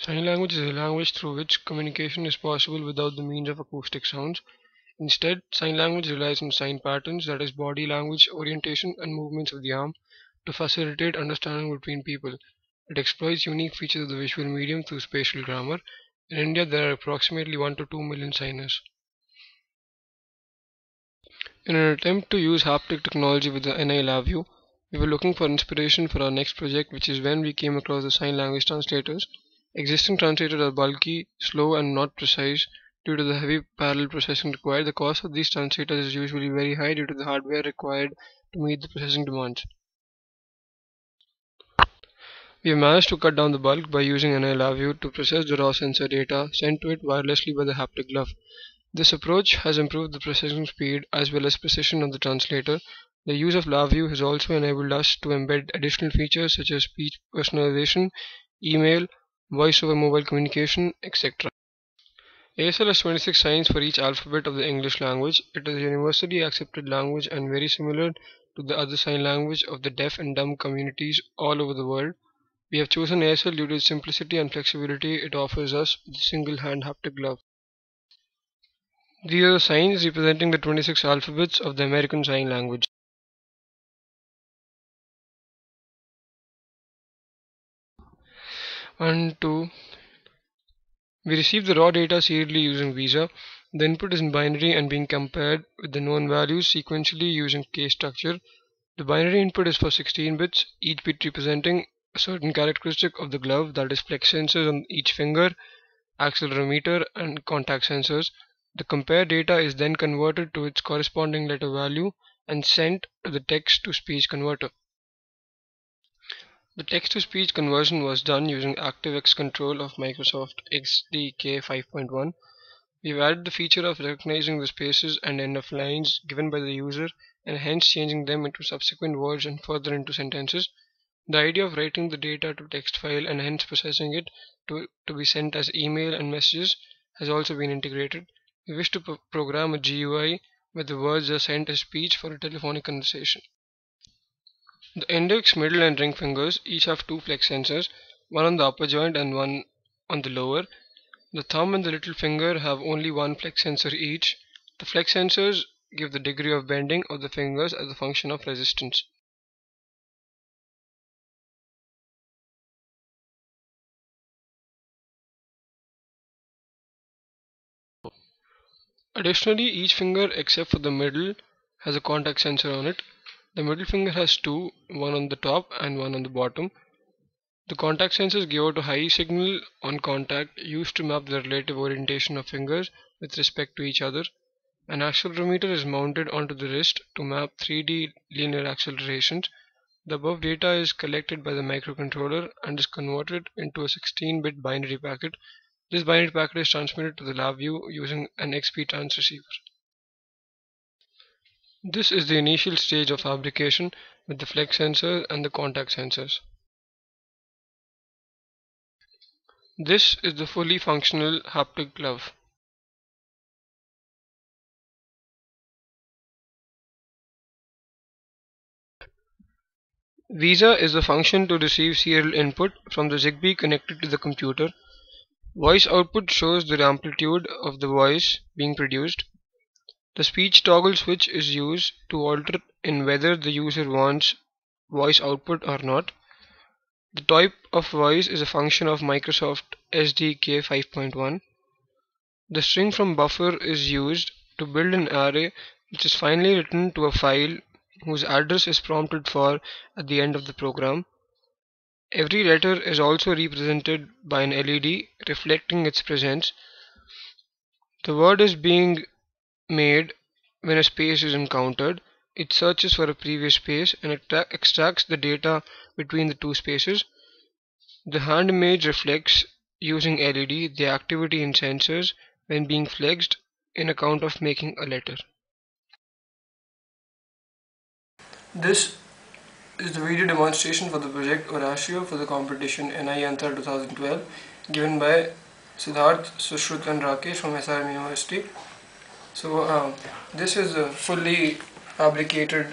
Sign language is a language through which communication is possible without the means of acoustic sounds. Instead, sign language relies on sign patterns, that is, body language, orientation, and movements of the arm, to facilitate understanding between people. It exploits unique features of the visual medium through spatial grammar. In India, there are approximately 1 to 2 million signers. In an attempt to use haptic technology with the NI LabVIEW, we were looking for inspiration for our next project, which is when we came across the sign language translators. Existing translators are bulky, slow, and not precise due to the heavy parallel processing required. The cost of these translators is usually very high due to the hardware required to meet the processing demands. We have managed to cut down the bulk by using an LabVIEW to process the raw sensor data sent to it wirelessly by the haptic glove. This approach has improved the processing speed as well as precision of the translator. The use of LabVIEW has also enabled us to embed additional features such as speech personalization, email, voice over mobile communication, etc. ASL has 26 signs for each alphabet of the English language. It is a universally accepted language and very similar to the other sign language of the deaf and dumb communities all over the world. We have chosen ASL due to its simplicity and flexibility it offers us with a single hand haptic glove. These are the signs representing the 26 alphabets of the American Sign Language. And 2. We receive the raw data serially using Visa. The input is in binary and being compared with the known values sequentially using case structure. The binary input is for 16 bits, each bit representing a certain characteristic of the glove, that is flex sensors on each finger, accelerometer, and contact sensors. The compared data is then converted to its corresponding letter value and sent to the text-to-speech converter. The text-to-speech conversion was done using ActiveX Control of Microsoft XDK 5.1. We've added the feature of recognizing the spaces and end of lines given by the user and hence changing them into subsequent words and further into sentences. The idea of writing the data to text file and hence processing it to be sent as email and messages has also been integrated. We wish to program a GUI where the words are sent as speech for a telephonic conversation. The index, middle, and ring fingers each have two flex sensors, one on the upper joint and one on the lower. The thumb and the little finger have only one flex sensor each. The flex sensors give the degree of bending of the fingers as a function of resistance. Additionally, each finger except for the middle has a contact sensor on it. The middle finger has two, one on the top and one on the bottom. The contact sensors give out a high signal on contact used to map the relative orientation of fingers with respect to each other. An accelerometer is mounted onto the wrist to map 3D linear accelerations. The above data is collected by the microcontroller and is converted into a 16-bit binary packet. This binary packet is transmitted to the LabVIEW using an XP transceiver. This is the initial stage of fabrication with the flex sensor and the contact sensors. This is the fully functional haptic glove. Visa is the function to receive serial input from the Zigbee connected to the computer. Voice output shows the amplitude of the voice being produced. The speech toggle switch is used to alter in whether the user wants voice output or not. The type of voice is a function of Microsoft SDK 5.1. The string from buffer is used to build an array which is finally written to a file whose address is prompted for at the end of the program. Every letter is also represented by an LED reflecting its presence. The word is being made when a space is encountered. It searches for a previous space and extracts the data between the two spaces. The hand image reflects, using LED, the activity in sensors when being flexed in account of making a letter. This is the video demonstration for the project Oratio for the competition NIYANTRA 2012 given by Sidharta, Susrut and Rakesh from SRM University. So this is a fully fabricated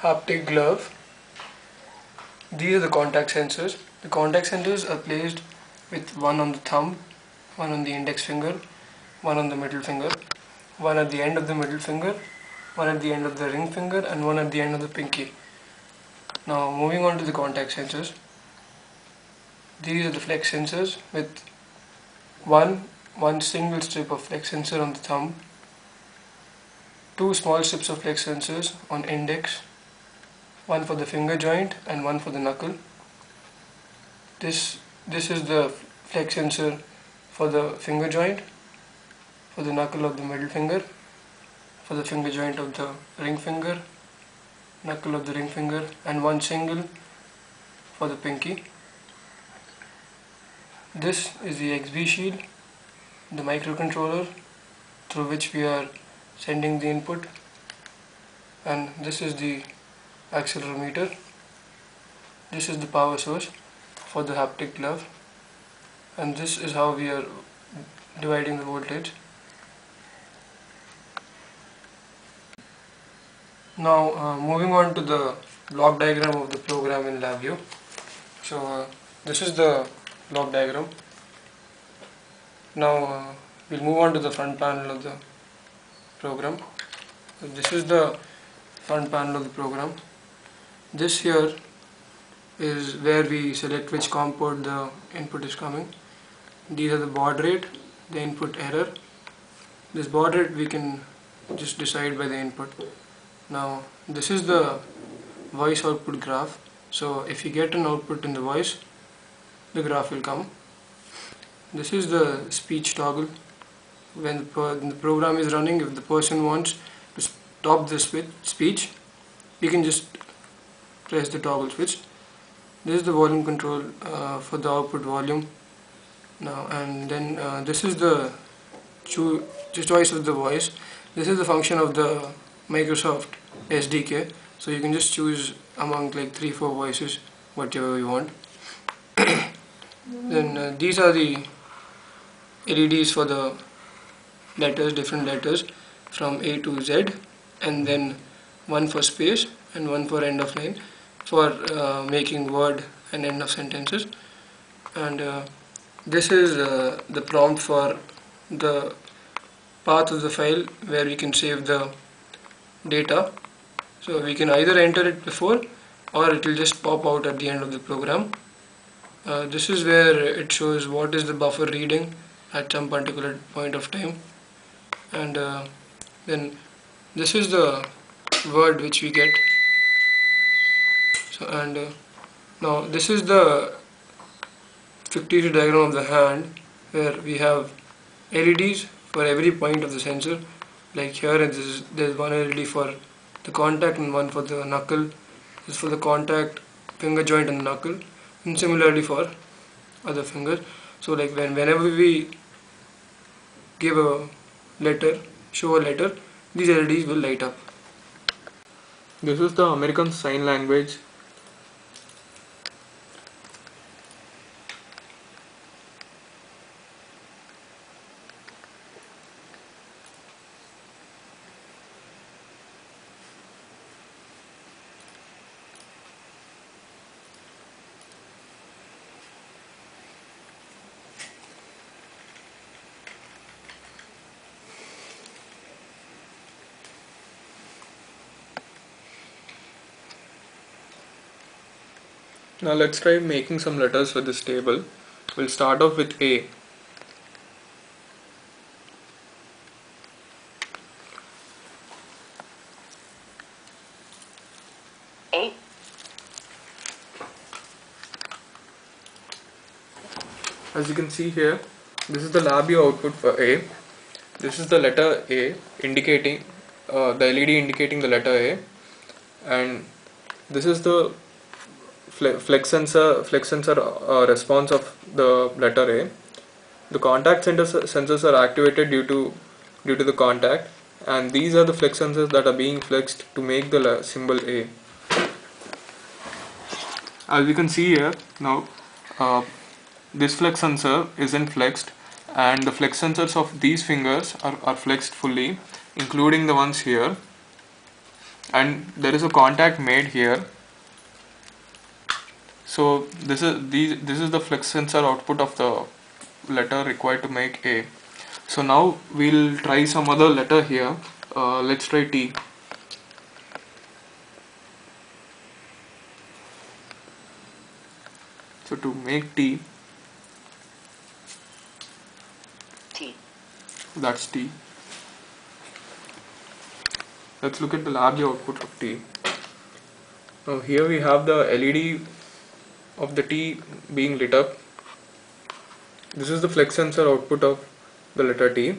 haptic glove. These are the contact sensors. The contact sensors are placed with one on the thumb, one on the index finger, one on the middle finger, one at the end of the middle finger, one at the end of the ring finger, and one at the end of the pinky. Now moving on to the contact sensors. These are the flex sensors with one single strip of flex sensor on the thumb, two small strips of flex sensors on index, one for the finger joint and one for the knuckle. This is the flex sensor for the finger joint, for the knuckle of the middle finger, for the finger joint of the ring finger, knuckle of the ring finger, and one single for the pinky. This is the XB shield, the microcontroller through which we are sending the input, and this is the accelerometer. This is the power source for the haptic glove, and this is how we are dividing the voltage. Now moving on to the block diagram of the program in LabVIEW. So this is the block diagram. Now we'll move on to the front panel of the program. So this is the front panel of the program. This here is where we select which COM port the input is coming. These are the baud rate, the input error. This baud rate we can just decide by the input. Now this is the voice output graph. So if you get an output in the voice, the graph will come. This is the speech toggle. When the program is running, if the person wants to stop the speech, you can just press the toggle switch. This is the volume control for the output volume. Now and then this is the choice of the voice. This is the function of the Microsoft SDK. So you can just choose among like 3-4 voices, whatever you want. Then these are the LEDs for the letters, different letters from A to Z, and then one for space and one for end of line for making word and end of sentences. And this is the prompt for the path of the file where we can save the data. So we can either enter it before, or it will just pop out at the end of the program. This is where it shows what is the buffer reading at some particular point of time, and then this is the word which we get. So and now this is the fictitious diagram of the hand, where we have LEDs for every point of the sensor. Like here, there's one LED for the contact and one for the knuckle. This is for the contact, finger joint and knuckle, and similarly for other fingers. So like whenever we give a letter, show a letter, these LEDs will light up. This is the American Sign Language. Now let's try making some letters for this table. We'll start off with A. A. As you can see here, this is the LabVIEW output for A. This is the letter A, indicating the LED indicating the letter A, and this is the flex sensor response of the letter A. The contact sensors are activated due to the contact, and these are the flex sensors that are being flexed to make the symbol A. As you can see here, now this flex sensor isn't flexed, and the flex sensors of these fingers are flexed fully, including the ones here, and there is a contact made here. So this is the flex sensor output of the letter required to make A. So now we'll try some other letter here. Let's try T. So to make T, that's T. Let's look at the LabVIEW output of T. Now here we have the LED of the T being lit up. This is the flex sensor output of the letter T.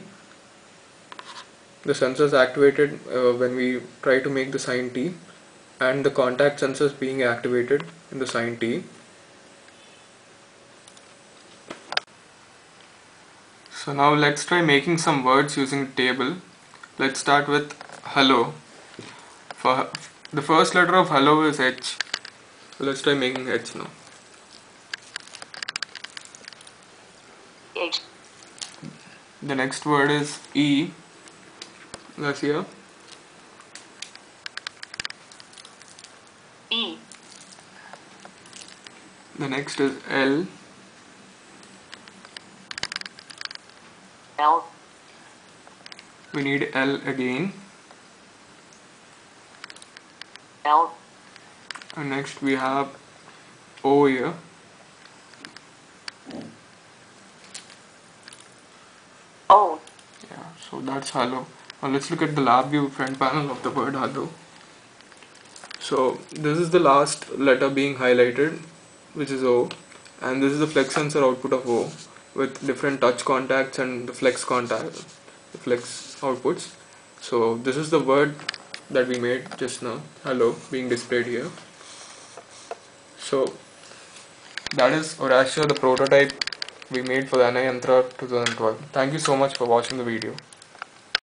The sensor is activated when we try to make the sign T, and the contact sensor is being activated in the sign T. So now let's try making some words using table. Let's start with hello. For the first letter of hello is H. So let's try making H now. H. The next word is E. That's here. E. The next is L. L. We need L again. L. And next we have O here. O. Yeah, so that's hello. Now let's look at the LabVIEW front panel of the word hello. So this is the last letter being highlighted, which is O, and this is the flex sensor output of O with different touch contacts and the flex outputs. So this is the word that we made just now, hello, being displayed here. So that is Oratio, the prototype we made for the NIYANTRA 2012. Thank you so much for watching the video.